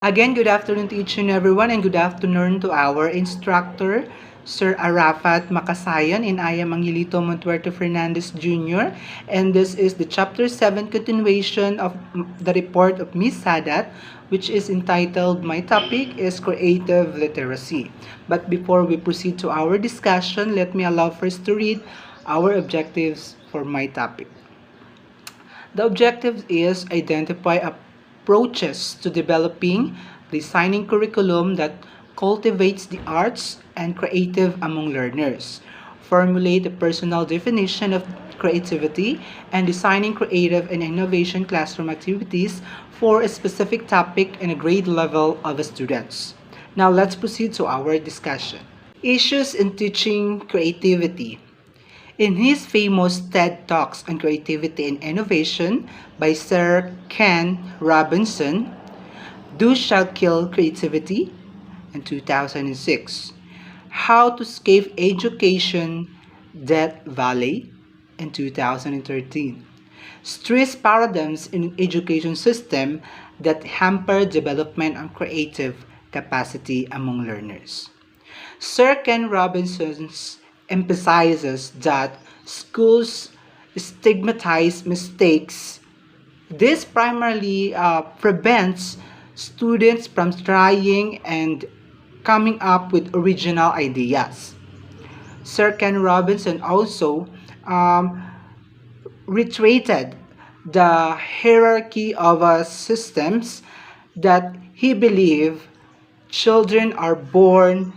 Again, good afternoon to each and everyone, and good afternoon to our instructor, Sir Arafat Makasayan, and I am Angelito Montuerto Fernandez Jr., and this is the Chapter 7 continuation of the report of Miss Sadat, which is entitled My Topic is Creative Literacy. But before we proceed to our discussion, let me allow first to read our objectives for my topic. The objective is identify approaches to developing, designing curriculum that cultivates the arts and creative among learners. Formulate a personal definition of creativity and designing creative and innovation classroom activities for a specific topic and a grade level of students. Now let's proceed to our discussion. Issues in teaching creativity. In his famous TED Talks on Creativity and Innovation by Sir Ken Robinson, Do Shall Kill Creativity in 2006, How to Save Education Death Valley in 2013, Stress Paradigms in Education System that Hamper Development of Creative Capacity Among Learners. Sir Ken Robinson emphasizes that schools stigmatize mistakes. This primarily prevents students from trying and coming up with original ideas. Sir Ken Robinson also um, reiterated the hierarchy of systems that he believed children are born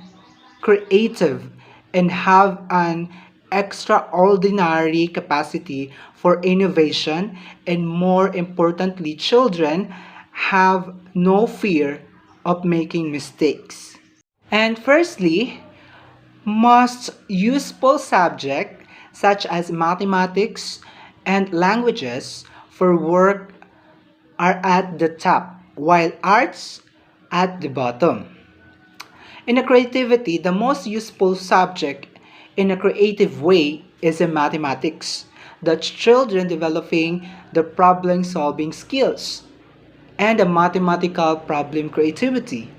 creative and have an extraordinary capacity for innovation, and more importantly, children have no fear of making mistakes. And firstly, most useful subjects such as mathematics and languages for work are at the top, while arts at the bottom. In a creativity, the most useful subject in a creative way is in mathematics. The children developing the problem solving skills and the mathematical problem creativity.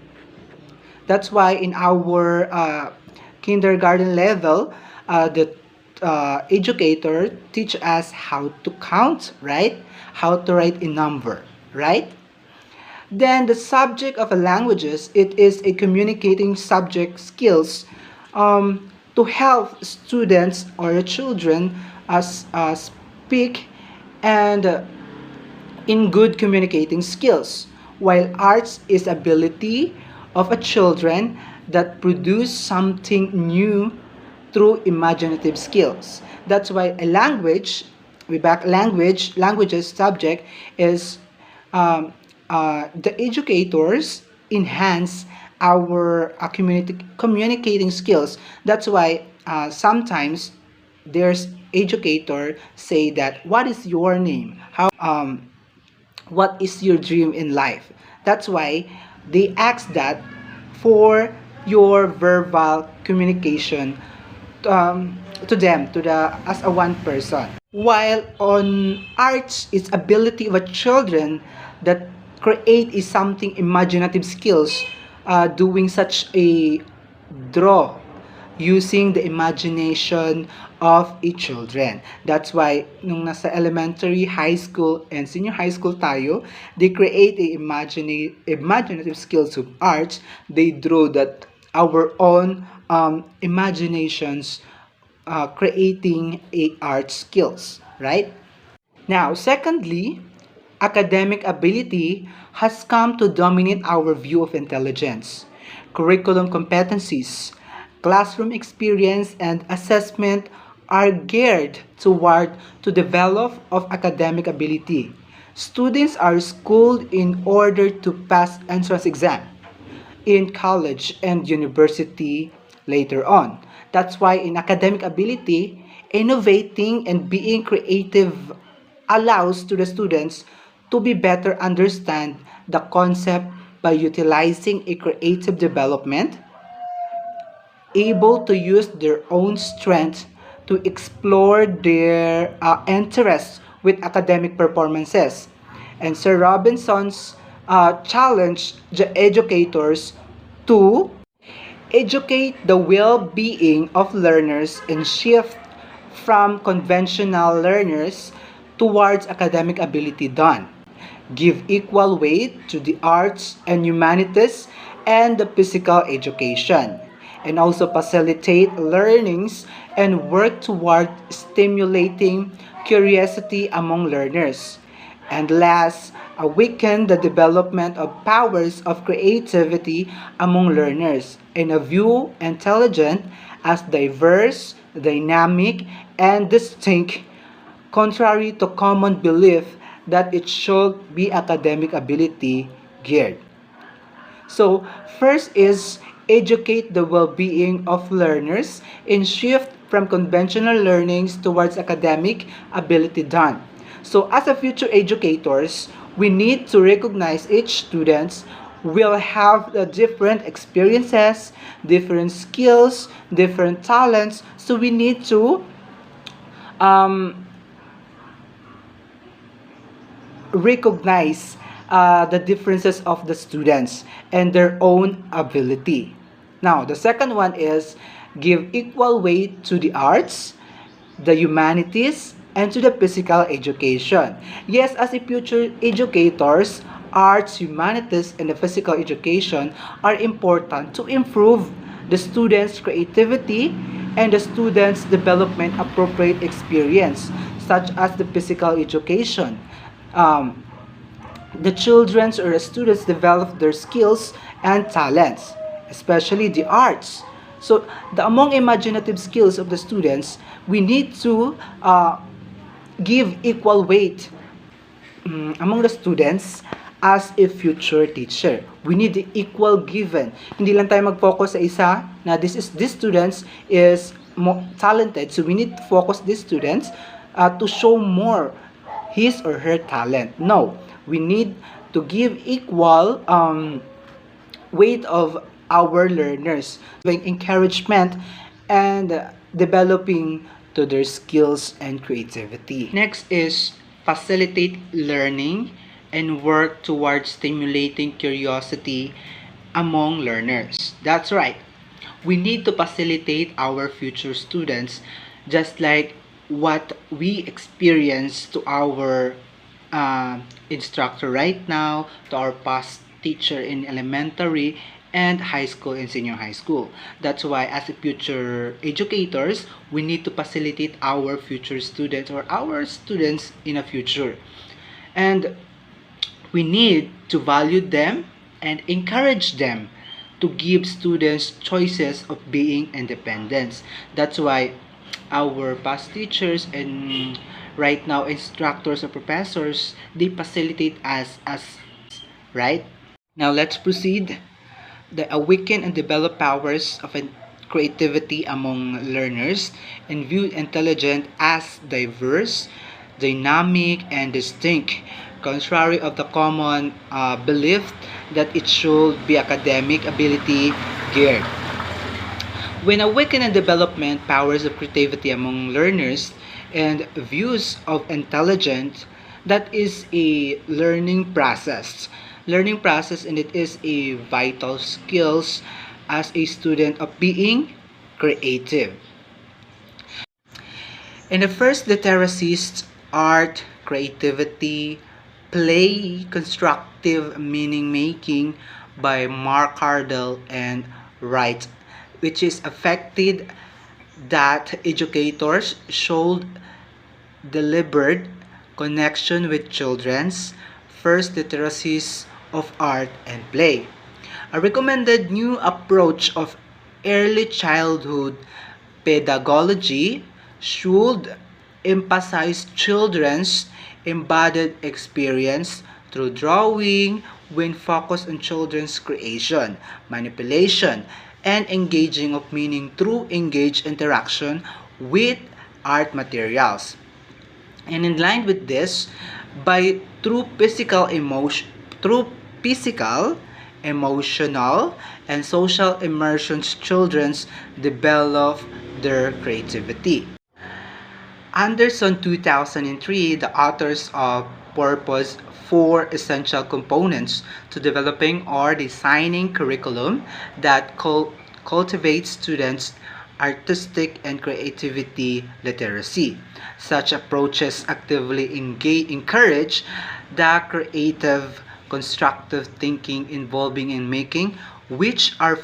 That's why in our kindergarten level, the educator teach us how to count, right? How to write a number, right? Then the subject of a languages, it is a communicating subject skills to help students or children speak and in good communicating skills, while arts is ability of a children that produce something new through imaginative skills. That's why a language, we back languages subject is the educators enhance our communicating skills. That's why sometimes there's educator say that what is your name? What is your dream in life? That's why they ask that for your verbal communication to them, to the as a one person. While on arts, its ability of a children that create is something imaginative skills, doing such a draw using the imagination of a children. That's why nung nasa elementary, high school, and senior high school tayo, they create a imaginative skills of arts. They draw that our own imaginations creating a art skills, right? Now, secondly, academic ability has come to dominate our view of intelligence. Curriculum competencies, classroom experience, and assessment are geared toward to develop of academic ability. Students are schooled in order to pass entrance exam in college and university later on. That's why in academic ability, innovating and being creative allows to the students to be better understand the concept by utilizing a creative development, able to use their own strength to explore their interests with academic performances. And Sir Robinson's challenge the educators to educate the well-being of learners and shift from conventional learners towards academic ability done. Give equal weight to the arts and humanities and the physical education, and also facilitate learnings and work toward stimulating curiosity among learners. And last, awaken the development of powers of creativity among learners and view intelligence as diverse, dynamic, and distinct, contrary to common belief that it should be academic ability geared. So, first is educate the well-being of learners and shift from conventional learnings towards academic ability done. So, as a future educators, we need to recognize each students will have the different experiences, different skills, different talents. So, we need to um, recognize the differences of the students and their own ability. Now, the second one is give equal weight to the arts, the humanities, and to the physical education. Yes, as a future educators, arts, humanities, and the physical education are important to improve the students' creativity and the students' development appropriate experience, such as the physical education. Um, the children or the students develop their skills and talents, especially the arts. So, among imaginative skills of the students, we need to give equal weight among the students as a future teacher. We need the equal given. Hindi lang tayo mag-focus sa isa na this students is more talented. So we need to focus these students to show more his or her talent. No, we need to give equal weight of our learners, giving encouragement and developing to their skills and creativity. Next is facilitate learning and work towards stimulating curiosity among learners. That's right. We need to facilitate our future students just like what we experience to our instructor right now, to our past teacher in elementary and high school and senior high school. That's why as a future educators, we need to facilitate our future students or our students in the future. And we need to value them and encourage them to give students choices of being independent. That's why our past teachers and right now instructors or professors, they facilitate us as right. Now let's proceed. The awaken and develop powers of creativity among learners and view intelligence as diverse, dynamic, and distinct, contrary of the common belief that it should be academic ability geared. When awaken and development powers of creativity among learners and views of intelligence, that is a learning process. Learning process, and it is a vital skills as a student of being creative. In the first literacies, art, creativity, play, constructive meaning making by Mark Cardell and Wright, which is affected that educators should deliberate connection with children's first literacies of art and play. A recommended new approach of early childhood pedagogy should emphasize children's embodied experience through drawing when focused on children's creation, manipulation, and engaging of meaning through engaged interaction with art materials. And in line with this, by through physical, emotional, and social immersions, children develop their creativity. Anderson 2003, the authors of Purpose four essential components to developing or designing curriculum that cultivates students' artistic and creativity literacy. Such approaches actively encourage the creative, constructive thinking involving in making, which are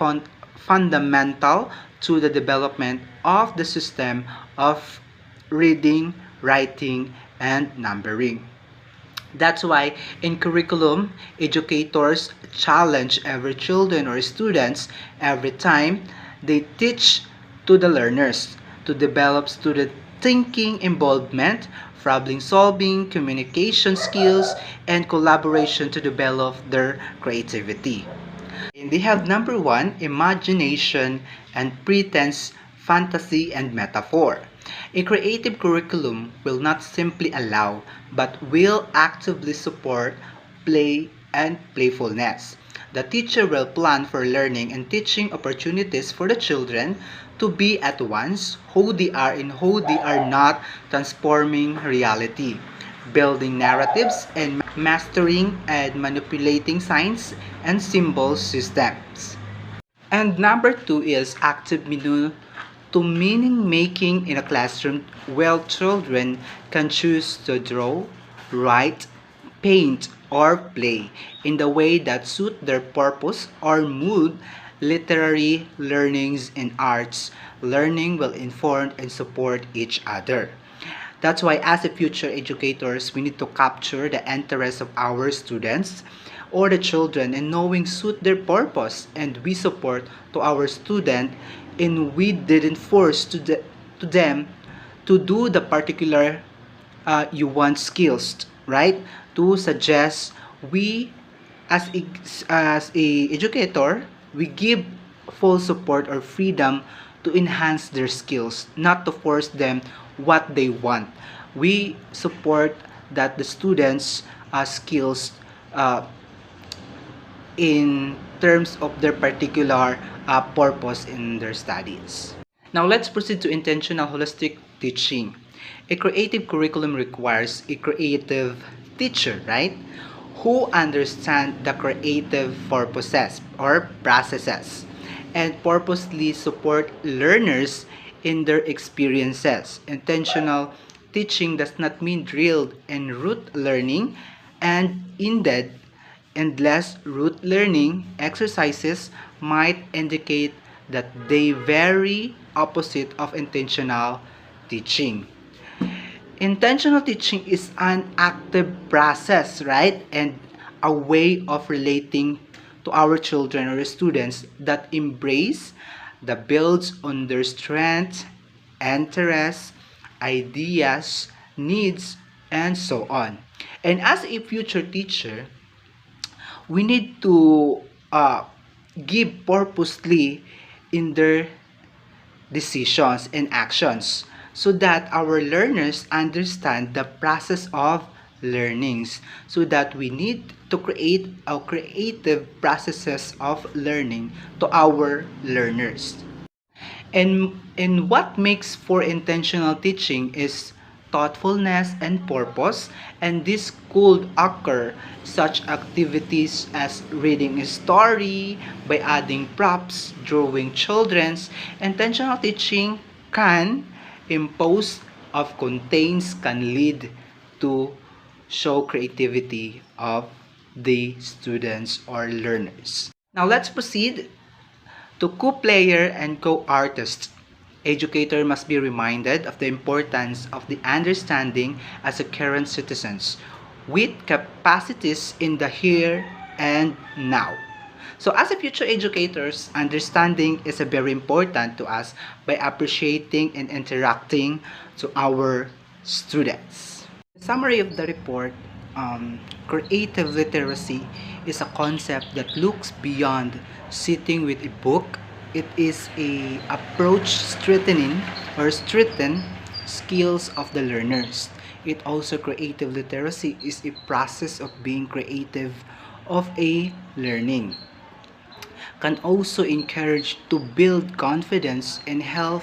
fundamental to the development of the system of reading, writing, and numbering. That's why in curriculum, educators challenge every children or students every time they teach to the learners to develop student thinking involvement, problem solving, communication skills, and collaboration to develop their creativity. And they have number one, imagination and pretense, fantasy, and metaphor. A creative curriculum will not simply allow, but will actively support play and playfulness. The teacher will plan for learning and teaching opportunities for the children to be at once who they are and who they are not, transforming reality, building narratives, and mastering and manipulating signs and symbol systems. And number two is active menu to meaning making in a classroom where children can choose to draw, write, paint, or play in the way that suit their purpose or mood. Literary learnings and arts learning will inform and support each other. That's why as a future educators, we need to capture the interest of our students or the children and knowing suit their purpose, and we support to our student and we didn't force to them to do the particular you want skills, right? To suggest we as a educator, we give full support or freedom to enhance their skills, not to force them what they want. We support that the students' skills uh, in terms of their particular purpose in their studies. Now let's proceed to intentional holistic teaching. A creative curriculum requires a creative teacher, right? Who understand the creative purposes or processes and purposely support learners in their experiences. Intentional teaching does not mean drilled and rote learning, and indeed endless rote learning exercises might indicate that they very opposite of intentional teaching. Intentional teaching is an active process, right? And a way of relating to our children or students that embrace the builds on their strengths, interests, ideas, needs, and so on. And as a future teacher, we need to give purposely in their decisions and actions so that our learners understand the process of learnings, so that we need to create our creative processes of learning to our learners. And what makes for intentional teaching is thoughtfulness and purpose, and this could occur such activities as reading a story by adding props, drawing children's. Intentional teaching can impose of contains can lead to show creativity of the students or learners. Now let's proceed to co-player and co-artist. Educator must be reminded of the importance of the understanding as a current citizens with capacities in the here and now. So as a future educators, understanding is a very important to us by appreciating and interacting to our students. The summary of the report, creative literacy is a concept that looks beyond sitting with a book. It is a approach strengthen skills of the learners. It also creative literacy is a process of being creative of a learning. Can also encourage to build confidence and help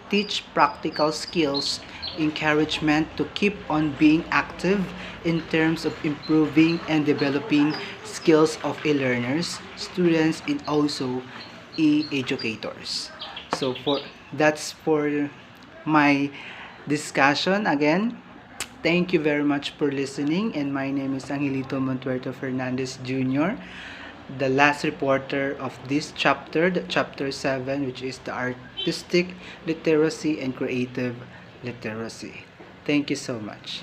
teach practical skills encouragement to keep on being active in terms of improving and developing skills of e-learners, students, and also e-educators. So that's for my discussion. Again, thank you very much for listening, and my name is Angelito Montuerto Fernandez Jr., the last reporter of this chapter, the chapter 7, which is the artistic literacy and creative literacy. Thank you so much.